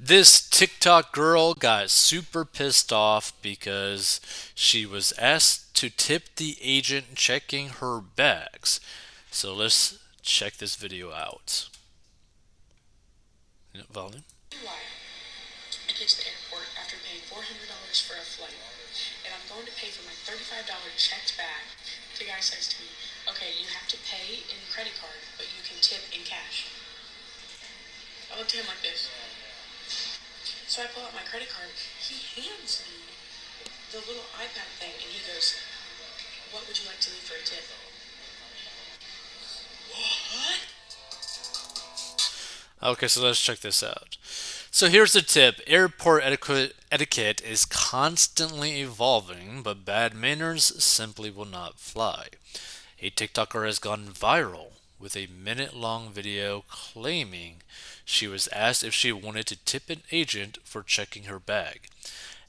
This TikTok girl got super pissed off because she was asked to tip the agent checking her bags. So let's check this video out. Volume. Why? I get to the airport after paying $400 for a flight, and I'm going to pay for my $35 checked bag. The guy says to me, "Okay, you have to pay in credit card, but you can tip in cash." I looked at him like this. So I pull out my credit card. He hands me the little iPad thing, and he goes, "What would you like to leave for a tip?" What? Okay, so let's check this out. So here's the tip. Airport etiquette is constantly evolving, but bad manners simply will not fly. A TikToker has gone viral with a minute-long video claiming she was asked if she wanted to tip an agent for checking her bag.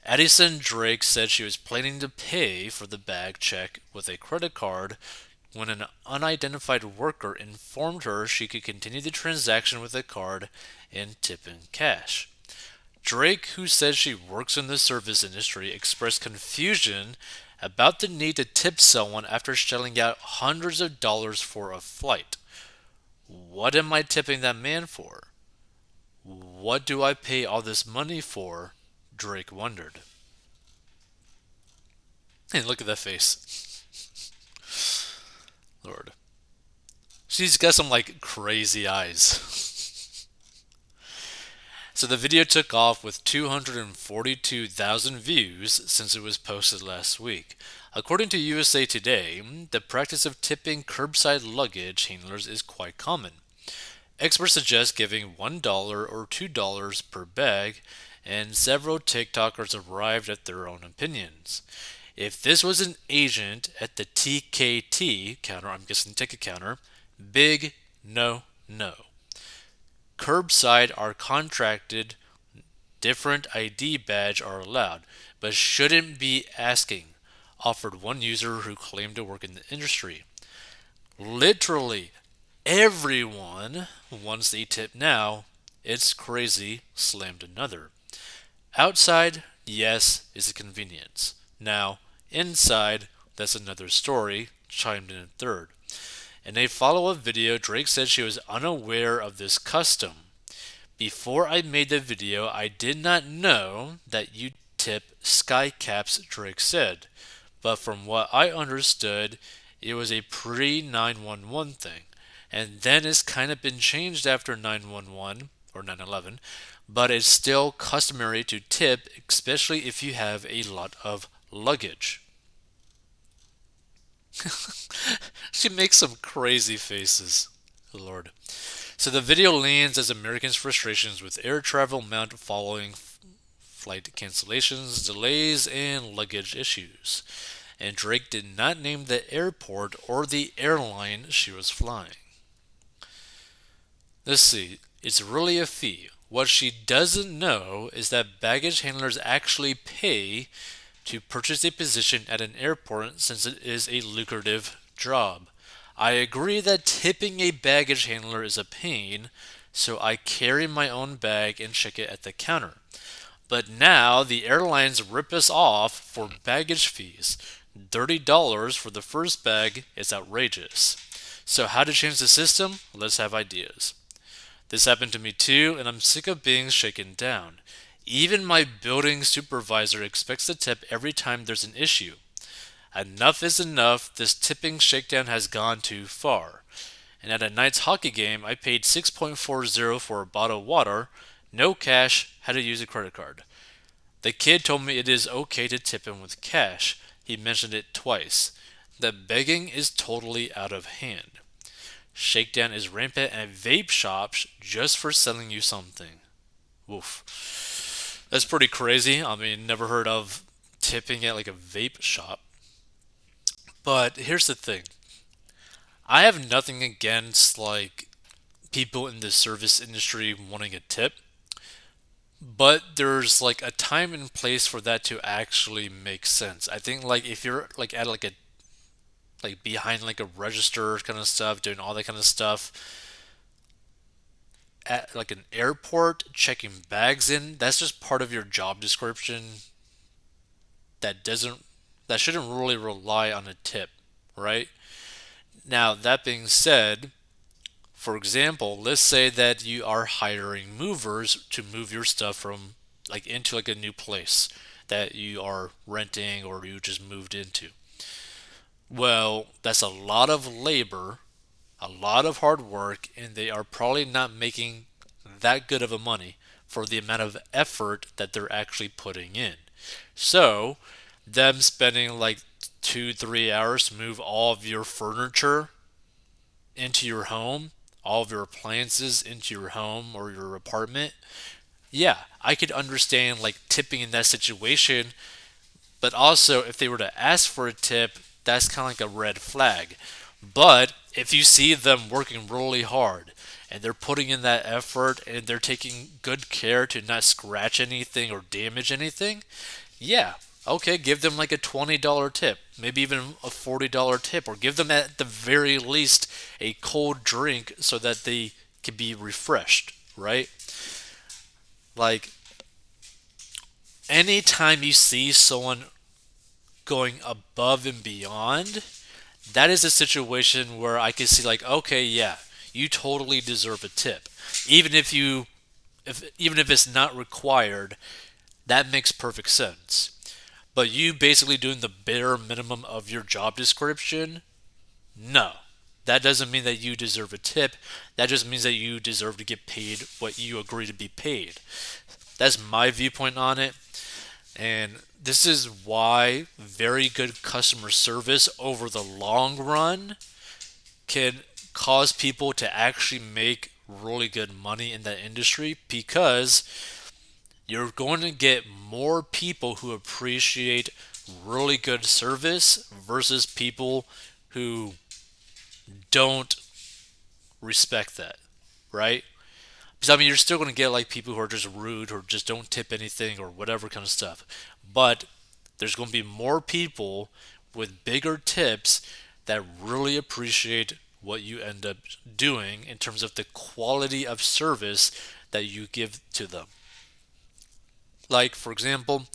Addison Drake said she was planning to pay for the bag check with a credit card when an unidentified worker informed her she could continue the transaction with a card and tip in cash. Drake, who says she works in the service industry, expressed confusion about the need to tip someone after shelling out hundreds of dollars for a flight. What am I tipping that man for? What do I pay all this money for? Drake wondered. And look at that face. Lord. She's got some like crazy eyes. So the video took off with 242,000 views since it was posted last week. According to USA Today, the practice of tipping curbside luggage handlers is quite common. Experts suggest giving $1 or $2 per bag, and several TikTokers arrived at their own opinions. If this was an agent at the TKT counter, I'm guessing ticket counter, big no no. Curbside are contracted, different ID badge are allowed, but shouldn't be asking, offered one user who claimed to work in the industry. Literally everyone wants a tip now. It's crazy, slammed another. Outside, yes, is a convenience. Now, inside, that's another story, chimed in a third. In a follow up video, Drake said she was unaware of this custom. Before I made the video, I did not know that you tip sky caps, Drake said. But from what I understood, it was a pre 911 thing. And then it's kind of been changed after 911 or 9/11, but it's still customary to tip, especially if you have a lot of luggage. She makes some crazy faces. Lord. So the video lands as Americans' frustrations with air travel mount following flight cancellations, delays, and luggage issues. And Drake did not name the airport or the airline she was flying. Let's see, it's really a fee. What she doesn't know is that baggage handlers actually pay to purchase a position at an airport since it is a lucrative job. I agree that tipping a baggage handler is a pain, so I carry my own bag and check it at the counter. But now the airlines rip us off for baggage fees. $30 for the first bag is outrageous. So, how to change the system? Let's have ideas. This happened to me too, and I'm sick of being shaken down. Even my building supervisor expects to tip every time there's an issue. Enough is enough. This tipping shakedown has gone too far. And at a Knights hockey game, I paid 6.40 for a bottle of water, no cash, had to use a credit card. The kid told me it is okay to tip him with cash. He mentioned it twice. The begging is totally out of hand. Shakedown is rampant at vape shops just for selling you something. Woof. That's pretty crazy. I mean, never heard of tipping at like a vape shop. But here's the thing. I have nothing against like people in the service industry wanting a tip, but there's like a time and place for that to actually make sense. I think like if you're like at like a like behind like a register kind of stuff, doing all that kind of stuff, at like an airport checking bags in, that's just part of your job description that doesn't that shouldn't really rely on a tip, right? Now, that being said, for example, let's say that you are hiring movers to move your stuff from like into like a new place that you are renting or you just moved into. Well, that's a lot of labor, a lot of hard work, and they are probably not making that good of a money for the amount of effort that they're actually putting in. So, them spending like 2, 3 hours to move all of your furniture into your home, all of your appliances into your home or your apartment, yeah, I could understand like tipping in that situation, but also if they were to ask for a tip, that's kind of like a red flag. But if you see them working really hard and they're putting in that effort and they're taking good care to not scratch anything or damage anything, yeah, okay, give them like a $20 tip, maybe even a $40 tip, or give them at the very least a cold drink so that they can be refreshed, right? Like, anytime you see someone going above and beyond, that is a situation where I can see like, okay, yeah, you totally deserve a tip. Even if you even if it's not required, that makes perfect sense. But you basically doing the bare minimum of your job description, no. That doesn't mean that you deserve a tip. That just means that you deserve to get paid what you agree to be paid. That's my viewpoint on it. And this is why very good customer service over the long run can cause people to actually make really good money in that industry because you're going to get more people who appreciate really good service versus people who don't respect that, right? Because I mean, you're still going to get like people who are just rude or just don't tip anything or whatever kind of stuff. But there's going to be more people with bigger tips that really appreciate what you end up doing in terms of the quality of service that you give to them. Like, for example,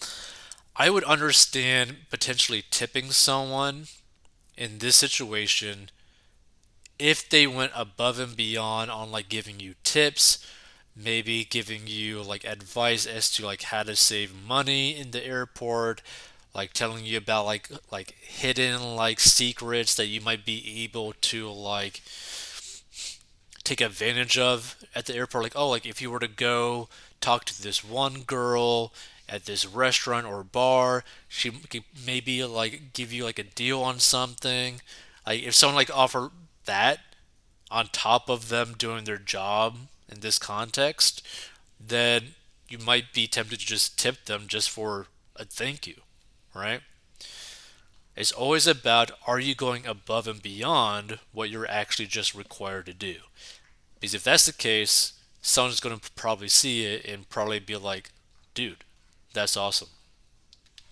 I would understand potentially tipping someone in this situation if they went above and beyond on like giving you tips, maybe giving you like advice as to like how to save money in the airport, like telling you about like hidden like secrets that you might be able to like take advantage of at the airport. Like, oh, like if you were to go talk to this one girl at this restaurant or bar, she could maybe like give you like a deal on something. Like if someone like offer that on top of them doing their job in this context, then you might be tempted to just tip them just for a thank you, right? It's always about, are you going above and beyond what you're actually just required to do? Because if that's the case, someone's going to probably see it and probably be like, dude, that's awesome.